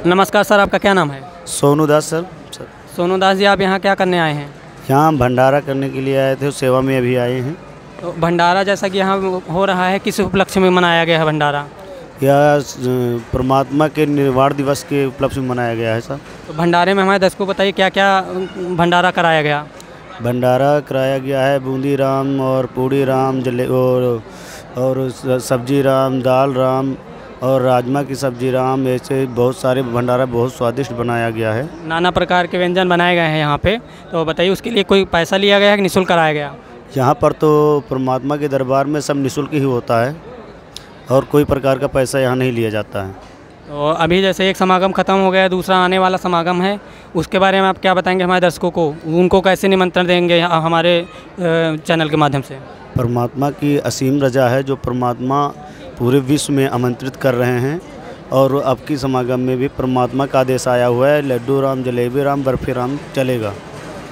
नमस्कार सर, आपका क्या नाम है? सोनू दास सर। सोनू दास जी, आप यहाँ क्या करने आए हैं? यहाँ भंडारा करने के लिए आए थे, उस सेवा में अभी आए हैं। तो भंडारा जैसा कि यहाँ हो रहा है, किस उपलक्ष्य में मनाया गया है भंडारा? यह परमात्मा के निर्वाण दिवस के उपलक्ष्य में मनाया गया है सर। तो भंडारे में हमारे दर्शकों को बताइए क्या क्या भंडारा कराया गया? भंडारा कराया गया है बूंदी राम और पूड़ी राम, और सब्जी राम, दाल राम और राजमा की सब्जी राम, ऐसे बहुत सारे भंडारा बहुत स्वादिष्ट बनाया गया है। नाना प्रकार के व्यंजन बनाए गए हैं यहाँ पे, तो बताइए उसके लिए कोई पैसा लिया गया है कि निःशुल्क कराया गया? यहाँ पर तो परमात्मा के दरबार में सब निःशुल्क ही होता है और कोई प्रकार का पैसा यहाँ नहीं लिया जाता है। तो अभी जैसे एक समागम ख़त्म हो गया, दूसरा आने वाला समागम है, उसके बारे में आप क्या बताएंगे हमारे दर्शकों को? उनको कैसे निमंत्रण देंगे हमारे चैनल के माध्यम से? परमात्मा की असीम रजा है जो परमात्मा पूरे विश्व में आमंत्रित कर रहे हैं, और अब की समागम में भी परमात्मा का आदेश आया हुआ है, लड्डू राम, जलेबी राम, बर्फी राम चलेगा,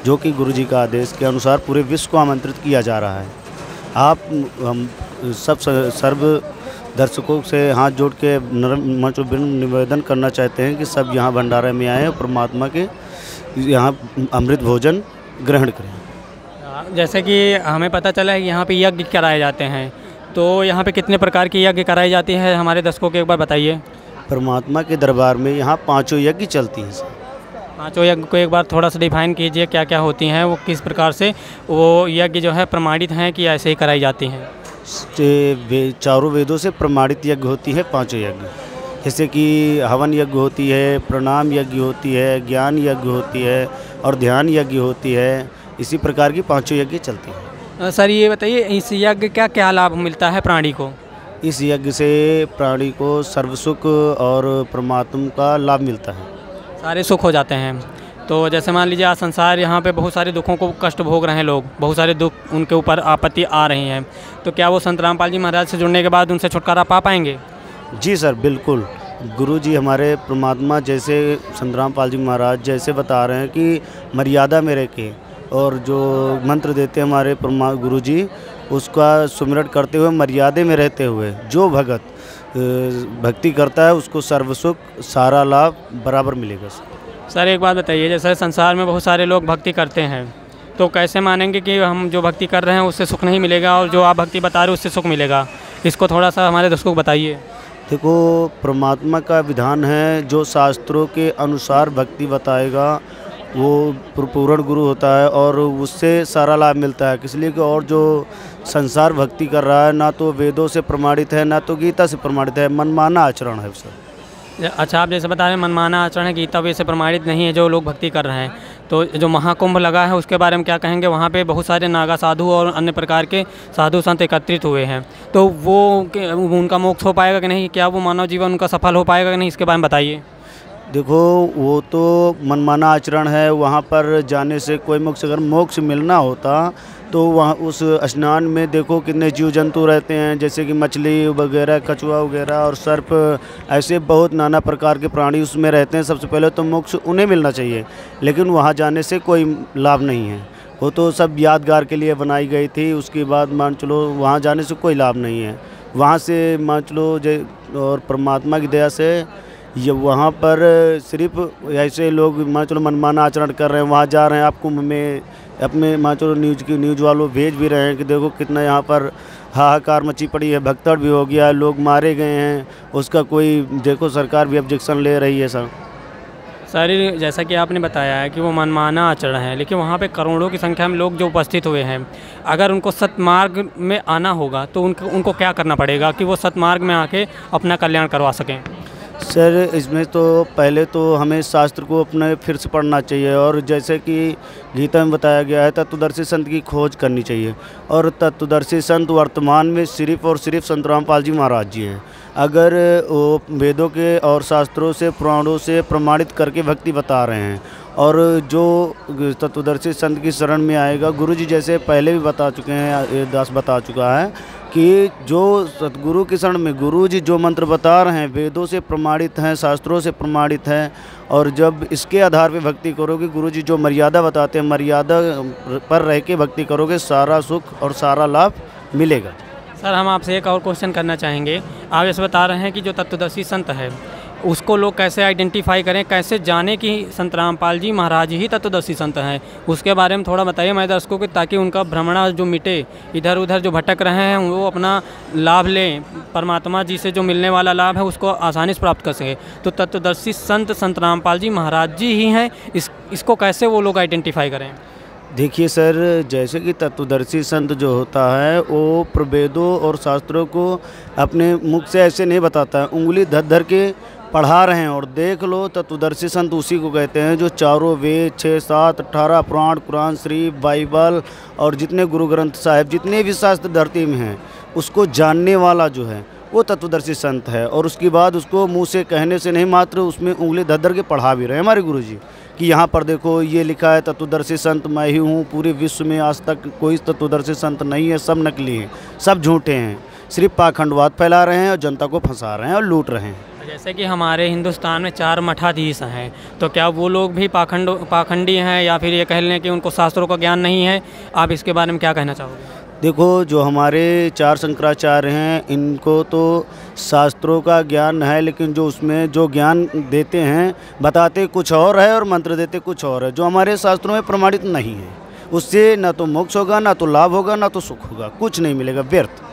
जो कि गुरु जी का आदेश के अनुसार पूरे विश्व को आमंत्रित किया जा रहा है। आप हम सब सर्व दर्शकों से हाथ जोड़ के निवेदन करना चाहते हैं कि सब यहाँ भंडारे में आएँ और परमात्मा के यहाँ अमृत भोजन ग्रहण करें। जैसे कि हमें पता चला है कि यहाँ पे यज्ञ कराए जाते हैं, तो यहाँ पे कितने प्रकार की यज्ञ कराई जाती है हमारे दर्शकों को एक बार बताइए। परमात्मा के दरबार में यहाँ 5 यज्ञ चलती हैं सर। 5 यज्ञ को एक बार थोड़ा सा डिफाइन कीजिए, क्या क्या होती हैं, वो किस प्रकार से वो यज्ञ जो है प्रमाणित हैं कि ऐसे ही कराई जाती हैं? चारों वेदों से प्रमाणित यज्ञ होती है 5 यज्ञ, जैसे कि हवन यज्ञ होती है, प्रणाम यज्ञ होती है, ज्ञान यज्ञ होती है और ध्यान यज्ञ होती है। इसी प्रकार की 5 यज्ञ चलती हैं। सर ये बताइए, इस यज्ञ का क्या लाभ मिलता है प्राणी को? इस यज्ञ से प्राणी को सर्वसुख और परमात्मा का लाभ मिलता है, सारे सुख हो जाते हैं। तो जैसे मान लीजिए आज संसार यहाँ पे बहुत सारे दुखों को कष्ट भोग रहे हैं लोग, बहुत सारे दुख उनके ऊपर आपत्ति आ रही हैं, तो क्या वो संत रामपाल जी महाराज से जुड़ने के बाद उनसे छुटकारा पा पाएंगे? जी सर, बिल्कुल। गुरु जी हमारे परमात्मा जैसे संत रामपाल जी महाराज जैसे बता रहे हैं कि मर्यादा में रह के, और जो मंत्र देते हैं हमारे गुरु जी, उसका सुमिरन करते हुए मर्यादे में रहते हुए जो भगत भक्ति करता है उसको सर्वसुख सारा लाभ बराबर मिलेगा। सर एक बात बताइए, जैसे संसार में बहुत सारे लोग भक्ति करते हैं, तो कैसे मानेंगे कि हम जो भक्ति कर रहे हैं उससे सुख नहीं मिलेगा और जो आप भक्ति बता रहे हो उससे सुख मिलेगा? इसको थोड़ा सा हमारे दर्शकों को बताइए। देखो, परमात्मा का विधान है, जो शास्त्रों के अनुसार भक्ति बताएगा वो पूर्ण गुरु होता है और उससे सारा लाभ मिलता है। इसलिए कि और जो संसार भक्ति कर रहा है ना तो वेदों से प्रमाणित है ना तो गीता से प्रमाणित है, मनमाना आचरण है सर। अच्छा, आप जैसे बता रहे हैं मनमाना आचरण है, गीता वे से प्रमाणित नहीं है जो लोग भक्ति कर रहे हैं, तो जो महाकुंभ लगा है उसके बारे में क्या कहेंगे? वहाँ पे बहुत सारे नागा साधु और अन्य प्रकार के साधु संत एकत्रित हुए हैं, तो वो उनका मोक्ष हो पाएगा कि नहीं? क्या वो मानव जीवन उनका सफल हो पाएगा कि नहीं, इसके बारे में बताइए। देखो, वो तो मनमाना आचरण है, वहाँ पर जाने से कोई मोक्ष, अगर मोक्ष मिलना होता तो वहाँ उस स्नान में देखो कितने जीव जंतु रहते हैं, जैसे कि मछली वगैरह, कछुआ वगैरह और सर्प, ऐसे बहुत नाना प्रकार के प्राणी उसमें रहते हैं। सबसे पहले तो मोक्ष उन्हें मिलना चाहिए, लेकिन वहाँ जाने से कोई लाभ नहीं है। वो तो सब यादगार के लिए बनाई गई थी, उसके बाद मान चलो वहाँ जाने से कोई लाभ नहीं है। वहाँ से मान चलो और परमात्मा की दया से ये वहाँ पर सिर्फ ऐसे लोग मान चलो मनमाना आचरण कर रहे हैं, वहाँ जा रहे हैं, आप कुंभ में अपने मान चलो न्यूज़ वालों भेज भी रहे हैं कि देखो कितना यहाँ पर हाहाकार मची पड़ी है, भगदड़ भी हो गया है, लोग मारे गए हैं, उसका कोई देखो सरकार भी ऑब्जेक्शन ले रही है सर। सर जैसा कि आपने बताया है कि वो मनमाना आचरण है, लेकिन वहाँ पे करोड़ों की संख्या में लोग जो उपस्थित हुए हैं, अगर उनको सतमार्ग में आना होगा तो उनको क्या करना पड़ेगा कि वो सतमार्ग में आके अपना कल्याण करवा सकें? सर इसमें तो पहले तो हमें शास्त्र को अपने फिर से पढ़ना चाहिए, और जैसे कि गीता में बताया गया है तत्वदर्शी संत की खोज करनी चाहिए, और तत्वदर्शी संत वर्तमान में सिर्फ और सिर्फ संत रामपाल जी महाराज जी हैं। अगर वो वेदों के और शास्त्रों से पुराणों से प्रमाणित करके भक्ति बता रहे हैं, और जो तत्वदर्शी संत की शरण में आएगा, गुरु जी जैसे पहले भी बता चुके हैं, दास बता चुका है कि जो सतगुरु की शरण में गुरु जी जो मंत्र बता रहे हैं वेदों से प्रमाणित हैं, शास्त्रों से प्रमाणित हैं, और जब इसके आधार पे भक्ति करोगे, गुरु जी जो मर्यादा बताते हैं मर्यादा पर रह के भक्ति करोगे, सारा सुख और सारा लाभ मिलेगा। सर हम आपसे एक और क्वेश्चन करना चाहेंगे। आप जैसे बता रहे हैं कि जो तत्वदर्शी संत है उसको लोग कैसे आइडेंटिफाई करें, कैसे जाने कि संत रामपाल जी महाराज ही तत्वदर्शी संत हैं, उसके बारे में थोड़ा बताइए हमारे दर्शकों को, ताकि उनका भ्रमणा जो मिटे, इधर उधर जो भटक रहे हैं वो अपना लाभ लें, परमात्मा जी से जो मिलने वाला लाभ है उसको आसानी से प्राप्त कर सके। तो तत्वदर्शी संत रामपाल जी महाराज जी ही हैं, इसको कैसे वो लोग आइडेंटिफाई करें? देखिए सर, जैसे कि तत्वदर्शी संत जो होता है वो प्रवेदों और शास्त्रों को अपने मुख से ऐसे नहीं बताता है, उंगली धर धर के पढ़ा रहे हैं। और देख लो, तत्वदर्शी संत उसी को कहते हैं जो चारों वेद, 6, 7, 18 पुराण, कुरान शरीफ, बाइबल और जितने गुरु ग्रंथ साहिब, जितने भी शास्त्र धरती में हैं, उसको जानने वाला जो है वो तत्वदर्शी संत है। और उसके बाद उसको मुंह से कहने से नहीं, मात्र उसमें उंगली धर धर के पढ़ा भी रहे हैं हमारे गुरु जी कि यहाँ पर देखो ये लिखा है तत्वदर्शी संत मैं ही हूँ, पूरे विश्व में आज तक कोई तत्वदर्शी संत नहीं है, सब नकली हैं, सब झूठे हैं, सिर्फ पाखंडवाद फैला रहे हैं और जनता को फंसा रहे हैं और लूट रहे हैं। जैसे कि हमारे हिंदुस्तान में 4 मठाधीश हैं, तो क्या वो लोग भी पाखंडी हैं, या फिर ये कह लें कि उनको शास्त्रों का ज्ञान नहीं है? आप इसके बारे में क्या कहना चाहोगे? देखो, जो हमारे 4 शंकराचार्य हैं, इनको तो शास्त्रों का ज्ञान है, लेकिन जो उसमें जो ज्ञान देते हैं बताते कुछ और है और मंत्र देते कुछ और है, जो हमारे शास्त्रों में प्रमाणित नहीं है। उससे ना तो मोक्ष होगा, ना तो लाभ होगा, ना तो सुख होगा, कुछ नहीं मिलेगा, व्यर्थ।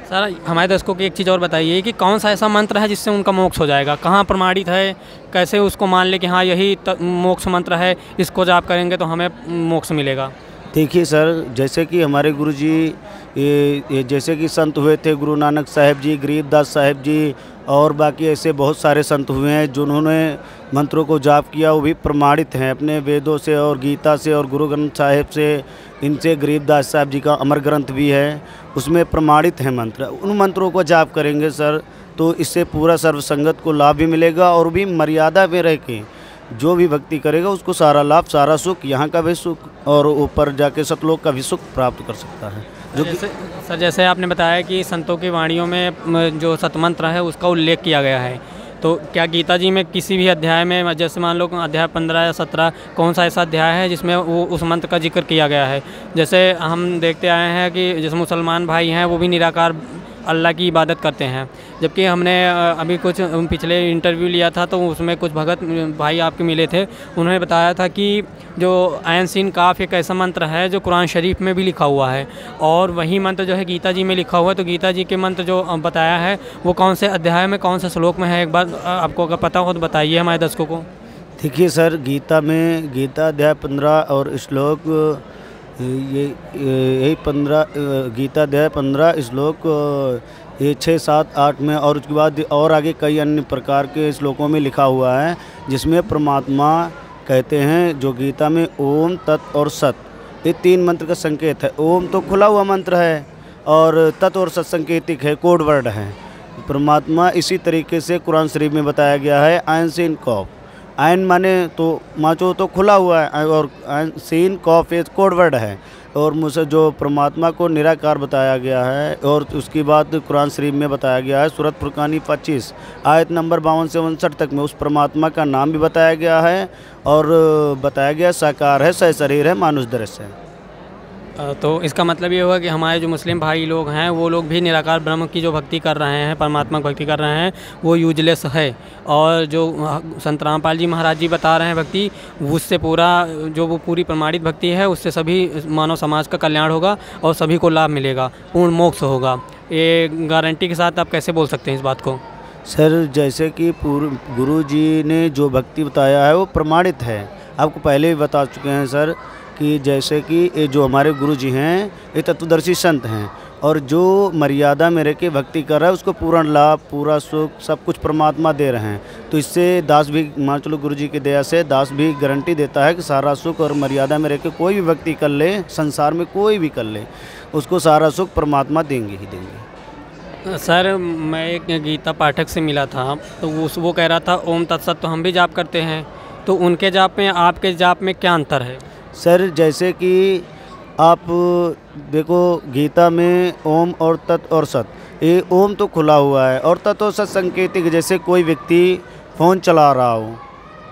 सर, हमारे दर्शकों को एक चीज़ और बताइए कि कौन सा ऐसा मंत्र है जिससे उनका मोक्ष हो जाएगा, कहाँ प्रमाणित है, कैसे उसको मान ले कि हाँ यही मोक्ष मंत्र है, इसको जाप करेंगे तो हमें मोक्ष मिलेगा? देखिए सर, जैसे कि हमारे गुरु जी ये जैसे कि संत हुए थे, गुरु नानक साहिब जी, गरीबदास साहिब जी और बाकी ऐसे बहुत सारे संत हुए हैं जिन्होंने मंत्रों को जाप किया, वो भी प्रमाणित हैं अपने वेदों से और गीता से और गुरु ग्रंथ साहिब से। इनसे गरीबदास साहब जी का अमर ग्रंथ भी है, उसमें प्रमाणित हैं मंत्र। उन मंत्रों को जाप करेंगे सर तो इससे पूरा सर्वसंगत को लाभ भी मिलेगा, और भी मर्यादा में रह के जो भी भक्ति करेगा उसको सारा लाभ, सारा सुख, यहाँ का भी सुख और ऊपर जाके सतलोक का भी सुख प्राप्त कर सकता है। जो जैसे आपने बताया कि संतों की वाणियों में जो सतमंत्र है उसका उल्लेख किया गया है, तो क्या गीता जी में किसी भी अध्याय में, जैसे मान लो अध्याय 15 या 17, कौन सा ऐसा अध्याय है जिसमें वो उस मंत्र का जिक्र किया गया है? जैसे हम देखते आए हैं कि जैसे मुसलमान भाई हैं वो भी निराकार अल्लाह की इबादत करते हैं, जबकि हमने अभी कुछ पिछले इंटरव्यू लिया था तो उसमें कुछ भगत भाई आपके मिले थे, उन्होंने बताया था कि जो ऐन सीन काफ एक ऐसा मंत्र है जो कुरान शरीफ में भी लिखा हुआ है, और वही मंत्र जो है गीता जी में लिखा हुआ है। तो गीता जी के मंत्र जो बताया है वो कौन से अध्याय में, कौन से श्लोक में है, एक बार आपको अगर पता हो तो बताइए हमारे दर्शकों को। देखिए सर, गीता में, गीता अध्याय 15 और श्लोक यही 15, गीता अध्याय 15 श्लोक ये 6, 7, 8 में, और उसके बाद और आगे कई अन्य प्रकार के श्लोकों में लिखा हुआ है, जिसमें परमात्मा कहते हैं जो गीता में ओम, तत् और सत, ये 3 मंत्र का संकेत है। ओम तो खुला हुआ मंत्र है और तत् और सत संकेतिक है, कोड वर्ड है। परमात्मा इसी तरीके से कुरान शरीफ में बताया गया है, आयन सीन कॉफ। आयन माने तो माचो तो खुला हुआ है, और सीन कॉफ एक कोड वर्ड है, और मुझसे जो परमात्मा को निराकार बताया गया है। और उसके बाद कुरान शरीफ में बताया गया है, सूरत फुरकानी 25 आयत नंबर 52 से 59 तक में उस परमात्मा का नाम भी बताया गया है, और बताया गया साकार है, सशरीर है, मानुष दृश्य है। तो इसका मतलब ये होगा कि हमारे जो मुस्लिम भाई लोग हैं वो लोग भी निराकार ब्रह्म की जो भक्ति कर रहे हैं, परमात्मा की भक्ति कर रहे हैं, वो यूजलेस है, और जो संत रामपाल जी महाराज जी बता रहे हैं भक्ति, उससे पूरा जो वो पूरी प्रमाणित भक्ति है उससे सभी मानव समाज का कल्याण होगा और सभी को लाभ मिलेगा, पूर्ण मोक्ष होगा। ये गारंटी के साथ आप कैसे बोल सकते हैं इस बात को? सर, जैसे कि गुरु जी ने जो भक्ति बताया है वो प्रमाणित है, आपको पहले भी बता चुके हैं सर कि जैसे कि ये जो हमारे गुरु जी हैं ये तत्वदर्शी संत हैं, और जो मर्यादा में रह के भक्ति कर रहा है उसको पूर्ण लाभ, पूरा सुख, सब कुछ परमात्मा दे रहे हैं। तो इससे दास भी, मान चलो गुरु जी की दया से दास भी गारंटी देता है कि सारा सुख और मर्यादा में रह के कोई भी भक्ति कर ले, संसार में कोई भी कर ले, उसको सारा सुख परमात्मा देंगे ही देंगे। सर, मैं एक गीता पाठक से मिला था, तो वो कह रहा था ओम तत्सत तो हम भी जाप करते हैं, तो उनके जाप में आपके जाप में क्या अंतर है? सर, जैसे कि आप देखो गीता में ओम और तत् और सत, ये ओम तो खुला हुआ है और तत् और सत संकेतिक। जैसे कोई व्यक्ति फ़ोन चला रहा हो,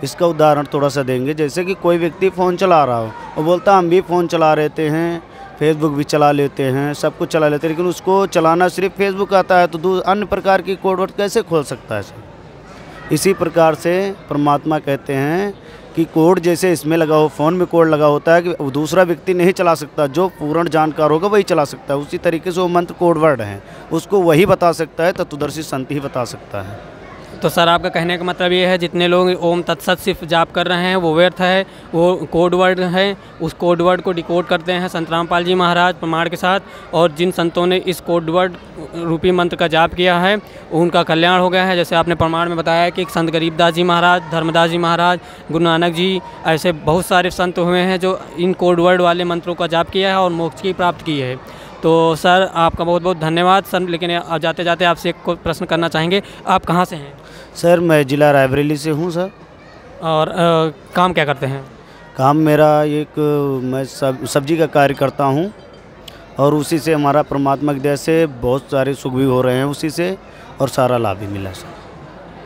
इसका उदाहरण थोड़ा सा देंगे। जैसे कि कोई व्यक्ति फ़ोन चला रहा हो और बोलता हम भी फ़ोन चला रहते हैं, फेसबुक भी चला लेते हैं, सब कुछ चला लेते हैं, लेकिन उसको चलाना सिर्फ फेसबुक आता है, तो अन्य प्रकार की कोड वर्ड कैसे खोल सकता है सर? इसी प्रकार से परमात्मा कहते हैं कि कोड जैसे इसमें लगा हो, फ़ोन में कोड लगा होता है कि दूसरा व्यक्ति नहीं चला सकता, जो पूर्ण जानकार होगा वही चला सकता है। उसी तरीके से वो मंत्र कोड वर्ड हैं, उसको वही बता सकता है, तत्वदर्शी संत ही बता सकता है। तो सर आपका कहने का मतलब ये है जितने लोग ओम तत्सत सिर्फ जाप कर रहे हैं वो व्यर्थ है, वो कोड वर्ड है, उस कोड वर्ड को डिकोड करते हैं संत रामपाल जी महाराज प्रमाण के साथ, और जिन संतों ने इस कोड वर्ड रूपी मंत्र का जाप किया है उनका कल्याण हो गया है। जैसे आपने प्रमाण में बताया कि संत गरीबदास जी महाराज, धर्मदास जी महाराज, गुरु नानक जी, ऐसे बहुत सारे संत हुए हैं जो इन कोड वर्ड वाले मंत्रों का जाप किया है और मोक्ष की प्राप्त की है। तो सर आपका बहुत बहुत धन्यवाद सर। लेकिन जाते जाते आपसे एक प्रश्न करना चाहेंगे, आप कहाँ से हैं? सर मैं ज़िला रायबरेली से हूँ सर। और काम क्या करते हैं? काम मेरा मैं सब्जी का कार्य करता हूँ, और उसी से हमारा परमात्मा की दया से बहुत सारे सुख भी हो रहे हैं उसी से, और सारा लाभ भी मिला सर।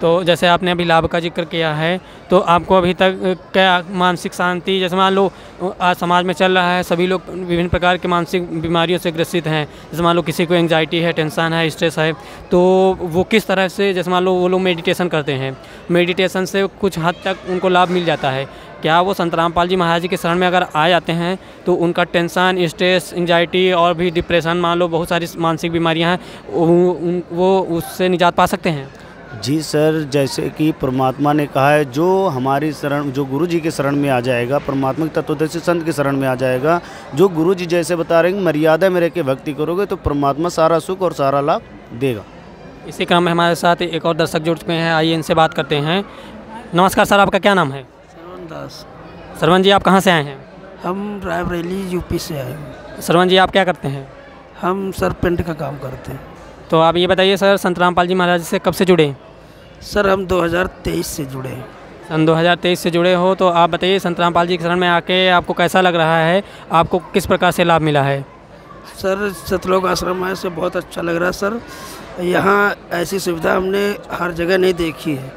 तो जैसे आपने अभी लाभ का जिक्र किया है, तो आपको अभी तक क्या मानसिक शांति, जैसे मान लो आज समाज में चल रहा है सभी लोग विभिन्न प्रकार के मानसिक बीमारियों से ग्रसित हैं, जैसे मान लो किसी को एंग्जाइटी है, टेंशन है, स्ट्रेस है, तो वो किस तरह से, जैसे मान लो वो लोग मेडिटेशन करते हैं, मेडिटेशन से कुछ हद तक उनको लाभ मिल जाता है, क्या वो संत रामपाल जी महाराज जी के शरण में अगर आ जाते हैं तो उनका टेंशन, स्ट्रेस, एंग्जाइटी और भी डिप्रेशन, मान लो बहुत सारी मानसिक बीमारियाँ हैं, वो उससे निजात पा सकते हैं? जी सर, जैसे कि परमात्मा ने कहा है, जो हमारी शरण, जो गुरु जी के शरण में आ जाएगा, परमात्मा के तत्वदर्शी संत के शरण में आ जाएगा, जो गुरु जी जैसे बता रहे हैं मर्यादा में रह के भक्ति करोगे तो परमात्मा सारा सुख और सारा लाभ देगा। इसी क्रम में हमारे साथ एक और दर्शक जुड़ चुके हैं, आइए इनसे बात करते हैं। नमस्कार सर, आपका क्या नाम है? सरवन दास। सरवन जी, आप कहाँ से आए हैं? हम रायबरेली यूपी से आए हैं। सरवन जी, आप क्या करते हैं? हम सर पेंट का काम करते हैं। तो आप ये बताइए सर, संत रामपाल जी महाराज से कब से जुड़े? सर हम 2023 से जुड़े हैं। सन 2023 से जुड़े हो, तो आप बताइए संत रामपाल जी के शरण में आके आपको कैसा लग रहा है, आपको किस प्रकार से लाभ मिला है? सर सतलोक आश्रम आए से बहुत अच्छा लग रहा है सर। यहाँ ऐसी सुविधा हमने हर जगह नहीं देखी है,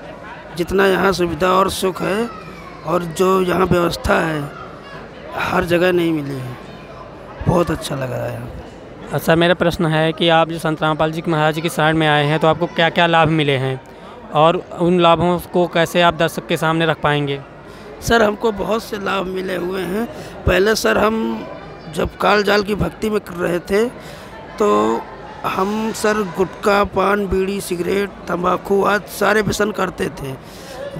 जितना यहाँ सुविधा और सुख है और जो यहाँ व्यवस्था है हर जगह नहीं मिली है। बहुत अच्छा लग रहा है। अच्छा, मेरा प्रश्न है कि आप जो संत रामपाल जी महाराज जी की शरण में आए हैं तो आपको क्या क्या लाभ मिले हैं और उन लाभों को कैसे आप दर्शक के सामने रख पाएंगे? सर हमको बहुत से लाभ मिले हुए हैं। पहले सर हम जब काल जाल की भक्ति में कर रहे थे तो हम सर गुटखा, पान, बीड़ी, सिगरेट, तंबाकू आदि सारे व्यसन करते थे।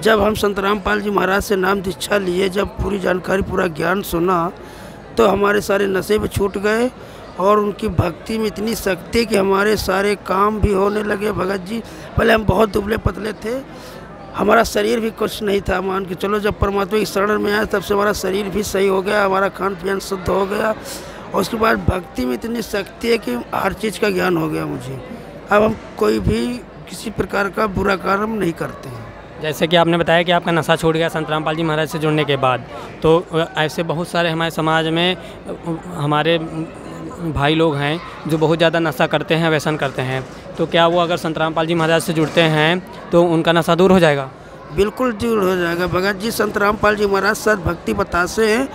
जब हम संत रामपाल जी महाराज से नाम दीक्षा लिए, जब पूरी जानकारी, पूरा ज्ञान सुना, तो हमारे सारे नशे भी छूट गए और उनकी भक्ति में इतनी शक्ति कि हमारे सारे काम भी होने लगे। भगत जी, पहले हम बहुत दुबले पतले थे, हमारा शरीर भी कुछ नहीं था, मान के चलो। जब परमात्मा की शरण में आए तब से हमारा शरीर भी सही हो गया, हमारा खान पान शुद्ध हो गया, और उसके बाद भक्ति में इतनी शक्ति है कि हर चीज़ का ज्ञान हो गया मुझे। अब हम कोई भी किसी प्रकार का बुरा कर्म नहीं करते हैं। जैसे कि आपने बताया कि आपका नशा छूट गया संत रामपाल जी महाराज से जुड़ने के बाद, तो ऐसे बहुत सारे हमारे समाज में हमारे भाई लोग हैं जो बहुत ज़्यादा नशा करते हैं, व्यसन करते हैं, तो क्या वो अगर संत रामपाल जी महाराज से जुड़ते हैं तो उनका नशा दूर हो जाएगा? बिल्कुल दूर हो जाएगा। भगत जी संत रामपाल जी महाराज सद भक्ति बतासे हैं,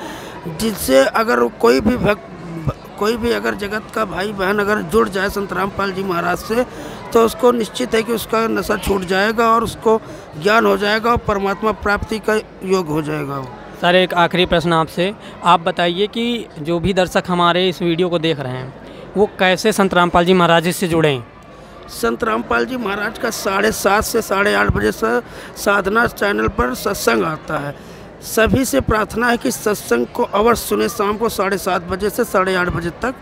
जिससे अगर कोई भी अगर जगत का भाई बहन अगर जुड़ जाए संत रामपाल जी महाराज से, तो उसको निश्चित है कि उसका नशा छूट जाएगा और उसको ज्ञान हो जाएगा और परमात्मा प्राप्ति का योग हो जाएगा। सर एक आखिरी प्रश्न आपसे, आप बताइए कि जो भी दर्शक हमारे इस वीडियो को देख रहे हैं वो कैसे संत रामपाल जी महाराज से जुड़ें? संत रामपाल जी महाराज का 7:30 से 8:30 बजे से साधना चैनल पर सत्संग आता है। सभी से प्रार्थना है कि सत्संग को अवश्य सुने, शाम को 7:30 बजे से 8:30 बजे तक,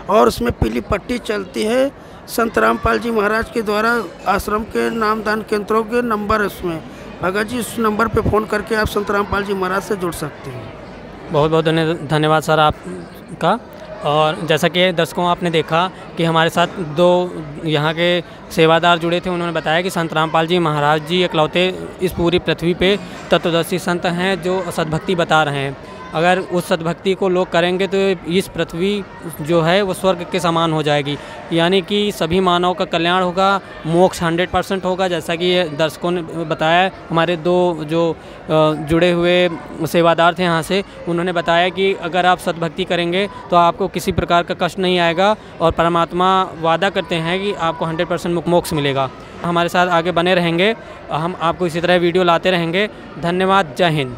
और उसमें पीली पट्टी चलती है। संत रामपाल जी महाराज के द्वारा आश्रम के नामदान केंद्रों के नंबर है उसमें। भगत जी उस नंबर पे फ़ोन करके आप संत रामपाल जी महाराज से जुड़ सकते हैं। बहुत बहुत धन्यवाद सर आपका। और जैसा कि दर्शकों आपने देखा कि हमारे साथ दो यहाँ के सेवादार जुड़े थे, उन्होंने बताया कि संत रामपाल जी महाराज जी इकलौते इस पूरी पृथ्वी पे तत्वदर्शी संत हैं जो सद्भक्ति बता रहे हैं। अगर उस सद्भक्ति को लोग करेंगे तो इस पृथ्वी जो है वो स्वर्ग के समान हो जाएगी, यानी कि सभी मानव का कल्याण होगा, मोक्ष 100% होगा। जैसा कि ये दर्शकों ने बताया, हमारे दो जो जुड़े हुए सेवादार थे यहाँ से, उन्होंने बताया कि अगर आप सद्भक्ति करेंगे तो आपको किसी प्रकार का कष्ट नहीं आएगा और परमात्मा वादा करते हैं कि आपको 100% मोक्ष मिलेगा। हमारे साथ आगे बने रहेंगे, हम आपको इसी तरह वीडियो लाते रहेंगे। धन्यवाद, जय हिंद।